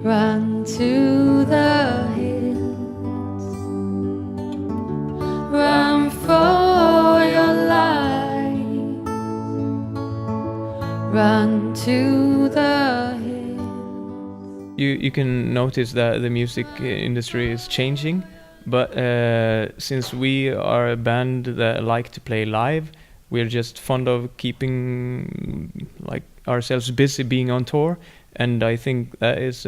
Run to the hills, run for your life, run to the hills. You can notice that the music industry is changing, but since we are a band that like to play live, we're just fond of keeping like ourselves busy being on tour, and I think that is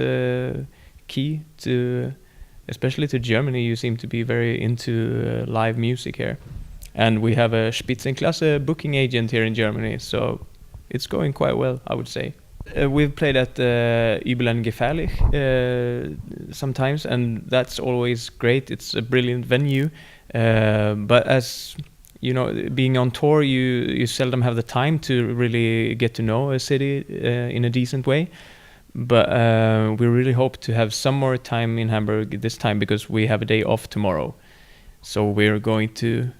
key to, especially to Germany. You seem to be very into live music here, and we have a Spitzenklasse booking agent here in Germany, so it's going quite well, I would say. We've played at Übel und Gefährlich sometimes, and that's always great. It's a brilliant venue, but as you know, being on tour, you seldom have the time to really get to know a city in a decent way. But we really hope to have some more time in Hamburg this time, because we have a day off tomorrow. So we're going to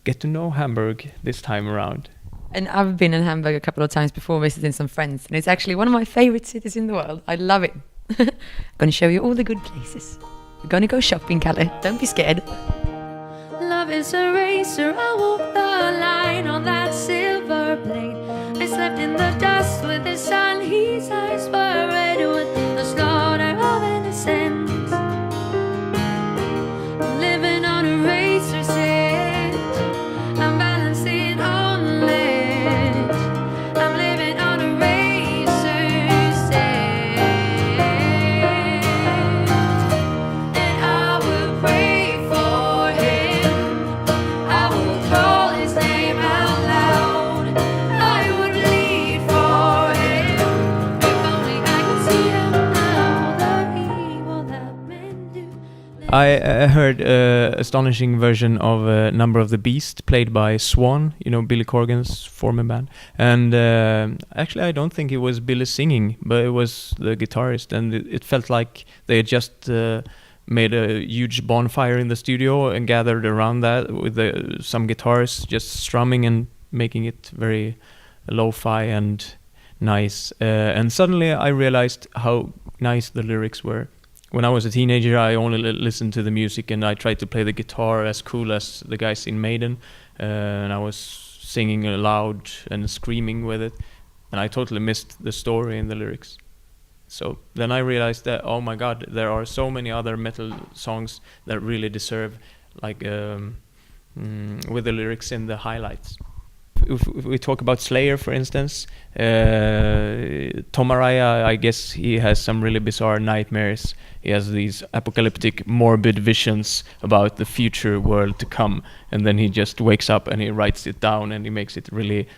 get to know Hamburg this time around. And I've been in Hamburg a couple of times before visiting some friends, and it's actually one of my favorite cities in the world. I love it. I'm going to show you all the good places. We're going to go shopping, Kalle. Don't be scared. Love is a racer, I walk the line on that silver blade. I slept in the dust with the sun, his eyes were red with the slaughter of innocence. Living on a racer's edge, I'm balancing on ledge. I'm living on a racer's edge, and I will pray for him. I will call his name out loud. I would bleed for him. If only I could see him now. The evil that men do. I heard an astonishing version of Number of the Beast played by Swan, you know, Billy Corgan's former band. And actually, I don't think it was Billy singing, but it was the guitarist. And it felt like they had just made a huge bonfire in the studio and gathered around that with some guitars just strumming and making it very lo-fi and nice. And suddenly I realized how nice the lyrics were. When I was a teenager, I only listened to the music, and I tried to play the guitar as cool as the guys in Maiden, and I was singing loud and screaming with it, and I totally missed the story in the lyrics. So then I realized that, oh my god, there are so many other metal songs that really deserve like with the lyrics in the highlights. If we talk about Slayer, for instance, Tom Araya, I guess he has some really bizarre nightmares. He has these apocalyptic, morbid visions about the future world to come, and then he just wakes up and he writes it down, and he makes it really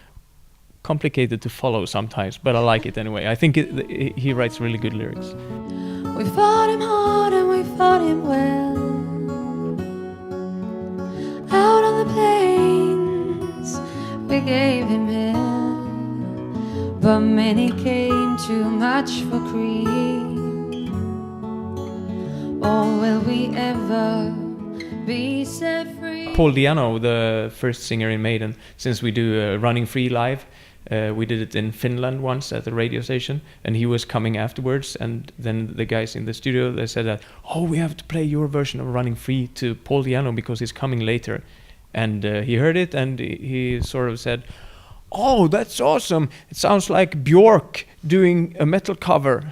complicated to follow sometimes, but I like it anyway. I think he writes really good lyrics. We fought him hard and we fought him well. Out on the plains we gave him hell, but many came too much for cream. Or will we ever be set free? Paul Di'Anno, the first singer in Maiden, since we do Running Free live, we did it in Finland once at the radio station, and he was coming afterwards, and then the guys in the studio, they said that, oh, we have to play your version of Running Free to Paul Di'Anno because he's coming later. And he heard it, and he sort of said, oh, that's awesome, it sounds like Björk doing a metal cover.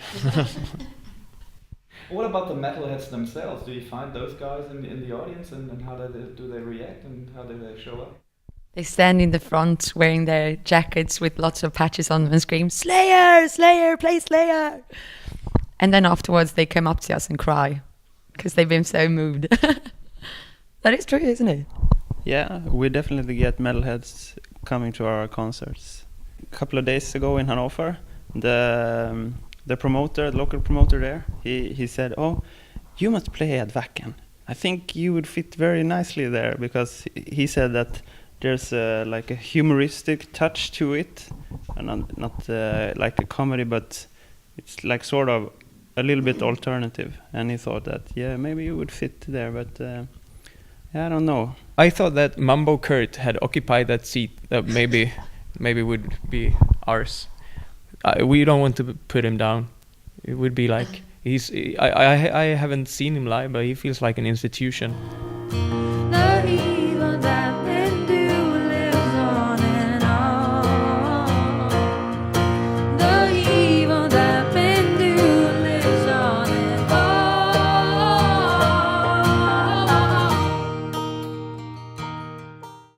What about the metalheads themselves? Do you find those guys in the audience, and how do they react, and how do they show up? They stand in the front wearing their jackets with lots of patches on them and scream, Slayer, Slayer, play Slayer. And then afterwards they come up to us and cry because they've been so moved. That is true, isn't it? Yeah, we definitely get metalheads coming to our concerts. A couple of days ago in Hannover, the promoter, the local promoter there, he said, oh, you must play at Wacken. I think you would fit very nicely there, because he said that there's like a humoristic touch to it, and not like a comedy, but it's like sort of a little bit alternative. And he thought that, yeah, maybe you would fit there, but yeah, I don't know. I thought that Mambo Kurt had occupied that seat that maybe would be ours. We don't want to put him down. It would be like I haven't seen him live, but he feels like an institution.